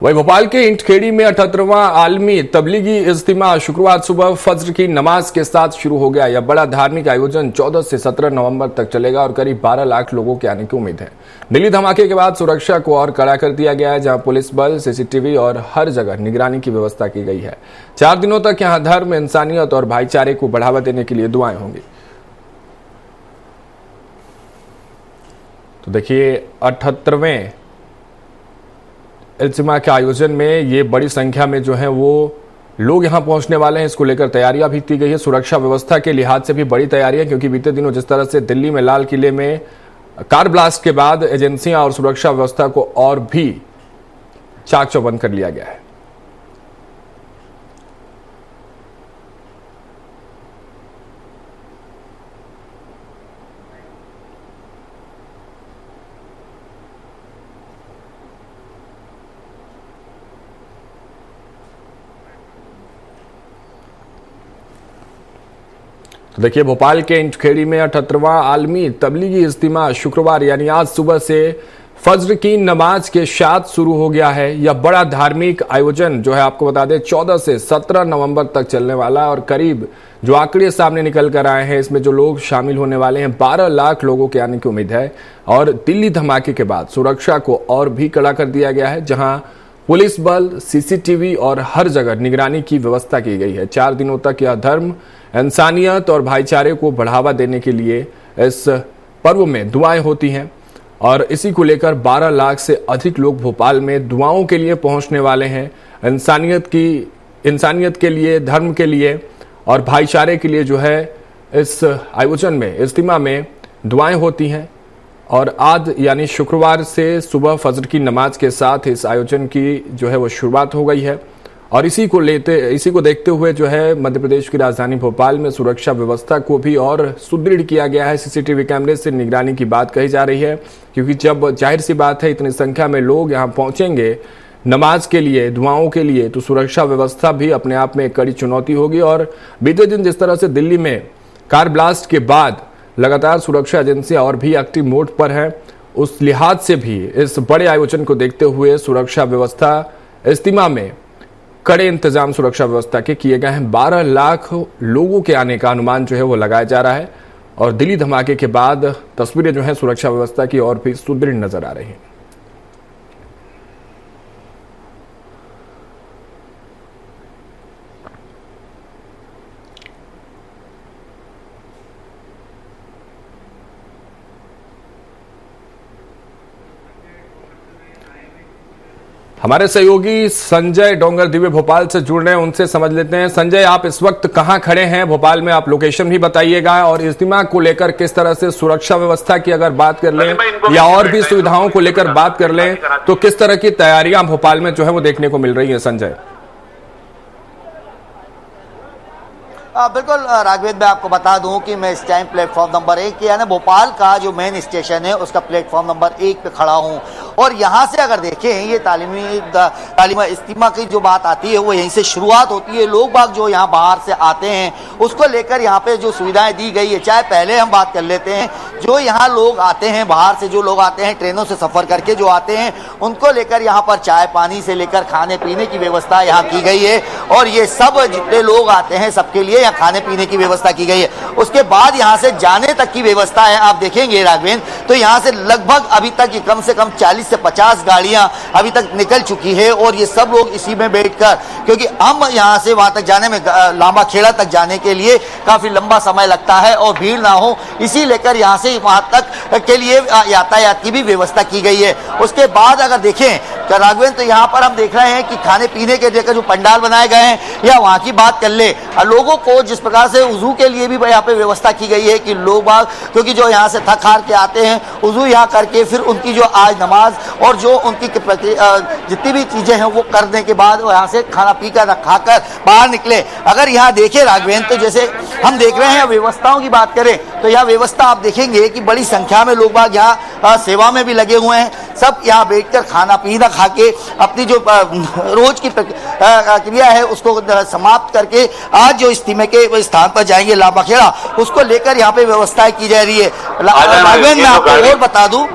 वहीं भोपाल के इंटखेड़ी में 78वां आलमी तबलीगी इज्तिमा शुक्रवार सुबह फज्र की नमाज के साथ शुरू हो गया। यह बड़ा धार्मिक आयोजन 14 से 17 नवंबर तक चलेगा और करीब 12 लाख लोगों के आने की उम्मीद है। दिल्ली धमाके के बाद सुरक्षा को और कड़ा कर दिया गया है, जहां पुलिस बल, सीसीटीवी और हर जगह निगरानी की व्यवस्था की गई है। 4 दिनों तक यहां धर्म, इंसानियत और भाईचारे को बढ़ावा देने के लिए दुआएं होंगी। तो देखिए, 78वें इज्तिमा के आयोजन में ये बड़ी संख्या में जो है वो लोग यहां पहुंचने वाले हैं। इसको लेकर तैयारियां भी की गई है। सुरक्षा व्यवस्था के लिहाज से भी बड़ी तैयारियां, क्योंकि बीते दिनों जिस तरह से दिल्ली में लाल किले में कार ब्लास्ट के बाद एजेंसियां और सुरक्षा व्यवस्था को और भी चाक चौबंद कर लिया गया है। तो देखिए, भोपाल के इंटखेड़ी में 78वां आलमी तबलीगी इज्तिमा शुक्रवार यानी आज सुबह से फज्र की नमाज के साथ शुरू हो गया है। यह बड़ा धार्मिक आयोजन जो है, आपको बता दें, 14 से 17 नवंबर तक चलने वाला है और करीब जो आंकड़े सामने निकल कर आए हैं, इसमें जो लोग शामिल होने वाले हैं 12 लाख लोगों के आने की उम्मीद है। और दिल्ली धमाके के बाद सुरक्षा को और भी कड़ा कर दिया गया है, जहां पुलिस बल, सीसीटीवी और हर जगह निगरानी की व्यवस्था की गई है। 4 दिनों तक यह धर्म, इंसानियत और भाईचारे को बढ़ावा देने के लिए इस पर्व में दुआएं होती हैं और इसी को लेकर 12 लाख से अधिक लोग भोपाल में दुआओं के लिए पहुंचने वाले हैं। इंसानियत के लिए, धर्म के लिए और भाईचारे के लिए जो है इस आयोजन में, इज्तिमा में दुआएं होती हैं। और आज यानी शुक्रवार से सुबह फज्र की नमाज के साथ इस आयोजन की जो है वो शुरुआत हो गई है। और इसी को देखते हुए जो है मध्य प्रदेश की राजधानी भोपाल में सुरक्षा व्यवस्था को भी और सुदृढ़ किया गया है। सीसीटीवी कैमरे से निगरानी की बात कही जा रही है, क्योंकि जब जाहिर सी बात है इतनी संख्या में लोग यहां पहुंचेंगे नमाज के लिए, दुआओं के लिए, तो सुरक्षा व्यवस्था भी अपने आप में एक कड़ी चुनौती होगी। और बीते दिन जिस तरह से दिल्ली में कार ब्लास्ट के बाद लगातार सुरक्षा एजेंसियां और भी एक्टिव मोड पर है, उस लिहाज से भी इस बड़े आयोजन को देखते हुए सुरक्षा व्यवस्था इज्तिमा में कड़े इंतजाम सुरक्षा व्यवस्था के किए गए हैं। 12 लाख लोगों के आने का अनुमान जो है वो लगाया जा रहा है और दिल्ली धमाके के बाद तस्वीरें जो है सुरक्षा व्यवस्था की और भी सुदृढ़ नजर आ रही हैं। हमारे सहयोगी संजय डोंगर दिव्य भोपाल से जुड़ रहे हैं, उनसे समझ लेते हैं। संजय, आप इस वक्त कहां खड़े हैं भोपाल में? आप लोकेशन भी बताइएगा और इज्तिमा को लेकर किस तरह से सुरक्षा व्यवस्था की अगर बात कर लें या और भी सुविधाओं को लेकर बात कर लें, तो किस तरह की तैयारियां भोपाल में जो है वो देखने को मिल रही है? संजय। बिल्कुल राघवेंद्र, मैं आपको बता दूं कि मैं इस टाइम प्लेटफॉर्म नंबर 1 यानी भोपाल का जो मेन स्टेशन है उसका प्लेटफॉर्म नंबर 1 पे खड़ा हूं। और यहां से अगर देखें, ये तालीम इज्तिमा की जो बात आती है वो यहीं से शुरुआत होती है। लोग बाग जो यहां बाहर से आते हैं उसको लेकर यहां पे जो सुविधाएं दी गई है, चाहे पहले हम बात कर लेते हैं, जो यहाँ लोग आते हैं बाहर से, जो लोग आते हैं ट्रेनों से सफर करके जो आते हैं, उनको लेकर यहाँ पर चाय पानी से लेकर खाने पीने की व्यवस्था यहाँ की गई है। और ये सब जितने लोग आते हैं सबके लिए खाने पीने की व्यवस्था की गई है। उसके बाद यहां से जाने तक की व्यवस्था है। आप देखेंगे राघवेंद्र, तो यहां से लगभग अभी तक कम से कम 40 से 50 गाड़ियां अभी तक निकल चुकी है और ये सब लोग इसी में बैठकर, क्योंकि हम यहां से वहां तक जाने में, लांबा खेड़ा तक जाने के लिए काफी लंबा समय लगता है और भीड़ ना हो, इसी लेकर यहां से वहां तक के लिए यातायात की भी व्यवस्था की गई है। उसके बाद अगर देखें राघवेंद्र, तो यहाँ पर हम देख रहे हैं कि खाने पीने के लेकर जो पंडाल बनाए गए हैं, या वहां की बात कर ले, लोगों को जिस प्रकार से वुजू के लिए भी यहाँ पे व्यवस्था की गई है कि लोग बाग, क्योंकि जो यहाँ से थक हार के आते हैं, वुजू यहाँ करके फिर उनकी जो आज नमाज और जो उनकी जितनी भी चीजें हैं वो करने के बाद यहाँ से खाना पीकर खाकर बाहर निकले। अगर यहाँ देखें राघवेंद्र, तो जैसे हम देख रहे हैं व्यवस्थाओं की बात करें तो यह व्यवस्था आप देखेंगे कि बड़ी संख्या में लोग बाग यहाँ सेवा में भी लगे हुए हैं। सब यहाँ बैठकर खाना पीना खा के अपनी जो रोज की क्रिया है उसको समाप्त करके आज जो इज्तिमा के स्थान पर जाएंगे लांबा खेड़ा, उसको लेकर यहाँ पे व्यवस्थाएं की जा रही है। राघवेंद्र, मैं आपको और बता दूं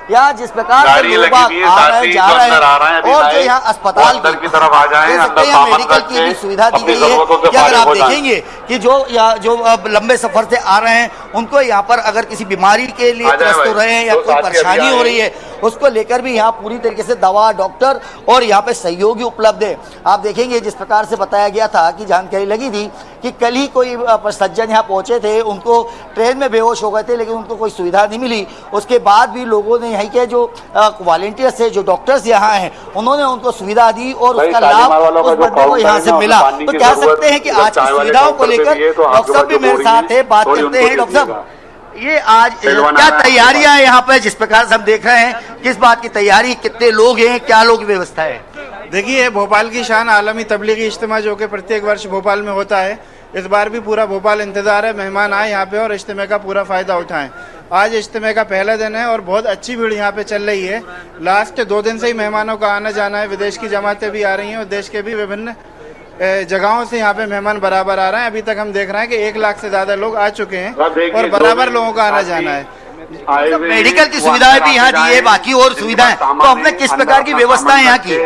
या जिस प्रकार से लोग आ रहे हैं जा रहे हैं, और जो यहाँ अस्पताल की तरफ आ जाए, मेडिकल की भी सुविधा दी गई है कि अगर आप देखेंगे कि जो लंबे सफर से आ रहे हैं उनको यहाँ पर अगर किसी बीमारी के लिए त्रस्त हो रहे हैं या कोई परेशानी हो रही है उसको लेकर भी यहाँ पूरी तरीके से दवा, डॉक्टर और यहाँ पे सहयोगी उपलब्ध है। आप देखेंगे जिस प्रकार से बताया गया था कि जानकारी लगी थी कि कल ही कोई सज्जन यहाँ पहुंचे थे, उनको ट्रेन में बेहोश हो गए थे लेकिन उनको कोई सुविधा नहीं मिली। उसके बाद भी लोगों ने यहाँ के जो वॉलंटियर्स है, जो डॉक्टर्स यहाँ हैं, उन्होंने उनको सुविधा दी और उसका लाभ उस बंदे को यहाँ से मिला। तो कह सकते हैं कि आज की सुविधाओं को लेकर डॉक्टर साहब भी मेरे साथ है, बात करते हैं। डॉक्टर साहब, ये आज क्या तैयारियां हैं यहाँ पे, जिस प्रकार से हम देख रहे हैं, किस बात की तैयारी, कितने लोग हैं, क्या लोग व्यवस्था है? देखिए, भोपाल की शान आलमी तबलीगी इज्तिमा जो कि प्रत्येक वर्ष भोपाल में होता है, इस बार भी पूरा भोपाल इंतजार है मेहमान आए यहाँ पे और इज्तिमे का पूरा फायदा उठाएं। आज इज्तिमे का पहला दिन है और बहुत अच्छी भीड़ यहाँ पे चल रही है। लास्ट 2 दिन से ही मेहमानों का आना जाना है, विदेश की जमातें भी आ रही हैं और देश के भी विभिन्न जगहों से यहाँ पे मेहमान बराबर आ रहे हैं। अभी तक हम देख रहे हैं कि 1 लाख से ज्यादा लोग आ चुके हैं और बराबर लोगों का आना जाना है। मेडिकल की सुविधाएं भी यहाँ दी है, बाकी और सुविधाएं, तो हमने किस प्रकार की व्यवस्थाएं यहाँ की?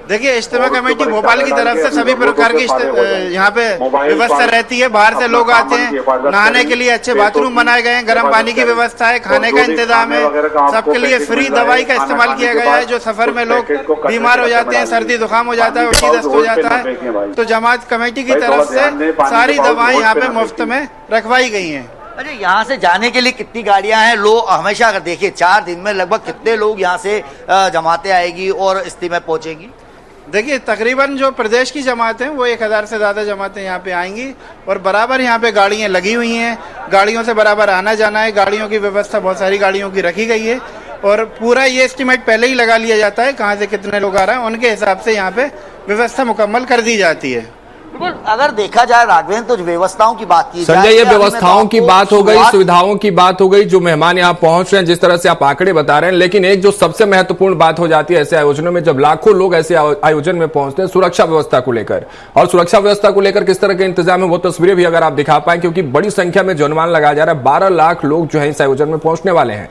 देखिए, इज्तिमा कमेटी भोपाल की तरफ से सभी प्रकार की यहाँ पे व्यवस्था रहती है। बाहर से लोग आते हैं, नहाने के लिए अच्छे बाथरूम बनाए गए हैं, गर्म पानी की व्यवस्था है, खाने का इंतजाम है, सबके लिए फ्री दवाई का इस्तेमाल किया गया है। जो सफर में लोग बीमार हो जाते हैं, सर्दी जुकाम हो जाता है, उल्टी दस्त हो जाता है, तो जमात कमेटी की तरफ से सारी दवाएं यहाँ पे मुफ्त में रखवाई गई हैं। अरे, यहाँ से जाने के लिए कितनी गाड़ियां हैं? लोग हमेशा अगर देखिए 4 दिन में लगभग कितने लोग यहाँ से जमातें आएगी और इज्तिमा पहुंचेगी? देखिए, तकरीबन जो प्रदेश की जमातें हैं वो 1000 से ज़्यादा जमातें यहाँ पे आएंगी और बराबर यहाँ पे गाड़ियाँ लगी हुई हैं, गाड़ियों से बराबर आना जाना है। गाड़ियों की व्यवस्था बहुत सारी गाड़ियों की रखी गई है और पूरा ये एस्टीमेट पहले ही लगा लिया जाता है कहाँ से कितने लोग आ रहे हैं, उनके हिसाब से यहाँ पे व्यवस्था मुकम्मल कर दी जाती है। अगर देखा जाए राघवेंद्र, तो व्यवस्थाओं की बात की संजय, ये व्यवस्थाओं की बात हो गई, सुविधाओं की बात हो गई, जो मेहमान यहाँ पहुंच रहे हैं, जिस तरह से आप आंकड़े बता रहे हैं, लेकिन एक जो सबसे महत्वपूर्ण बात हो जाती है ऐसे आयोजनों में, जब लाखों लोग ऐसे आयोजन में पहुंचते हैं, सुरक्षा व्यवस्था को लेकर। और सुरक्षा व्यवस्था को लेकर किस तरह के इंतजाम है, वो तस्वीरें भी अगर आप दिखा पाए, क्योंकि बड़ी संख्या में जो अनुमान लगाया जा रहा है 12 लाख लोग जो है इस आयोजन में पहुंचने वाले हैं।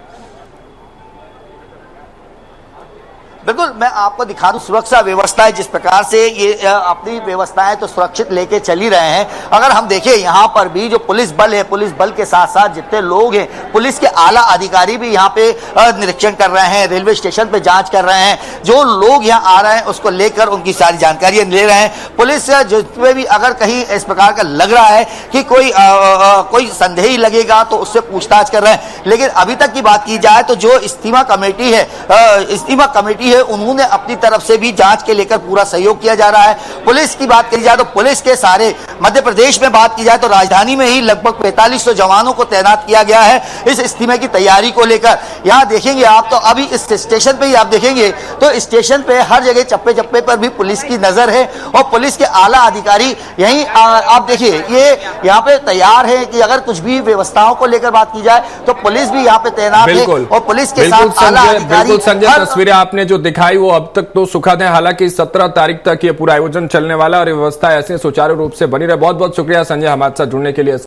बिल्कुल, मैं आपको दिखा दूं सुरक्षा व्यवस्था जिस प्रकार से ये अपनी व्यवस्थाएं तो सुरक्षित लेके चल ही रहे हैं। अगर हम देखें यहाँ पर भी जो पुलिस बल है, पुलिस बल के साथ साथ जितने लोग हैं, पुलिस के आला अधिकारी भी यहाँ पे निरीक्षण कर रहे हैं, रेलवे स्टेशन पे जांच कर रहे हैं। जो लोग यहाँ आ रहे हैं उसको लेकर उनकी सारी जानकारियां ले रहे हैं। पुलिस जिसमें भी अगर कहीं इस प्रकार का लग रहा है कि कोई संदेही लगेगा तो उससे पूछताछ कर रहे हैं। लेकिन अभी तक की बात की जाए तो जो इज्तिमा कमेटी है, उन्होंने अपनी तरफ से भी जांच के लेकर पूरा सहयोग किया जा रहा है। पुलिस की बात करी जाए तो पुलिस के सारे मध्य प्रदेश में बात की जाए तो राजधानी में ही लगभग 4500 जवानों को तैनात किया गया है इस इज्तिमा की तैयारी को लेकर। यहाँ देखेंगे आप तो अभी इस स्टेशन पे ही आप देखेंगे तो स्टेशन पे हर जगह चप्पे चप्पे पर भी पुलिस की नजर है और पुलिस के आला अधिकारी यही आप देखिए ये यहाँ पे तैयार है कि अगर कुछ भी व्यवस्थाओं को लेकर बात की जाए तो पुलिस भी यहाँ पे तैनात है और पुलिस के साथ आला अधिकारी। संजय, तस्वीरें आपने जो दिखाई वो अब तक तो सुखद है, हालांकि 17 तारीख तक ये पूरा आयोजन चलने वाला और व्यवस्था ऐसे सुचारू रूप से बनी रहे। बहुत बहुत शुक्रिया संजय हमारे साथ जुड़ने के लिए।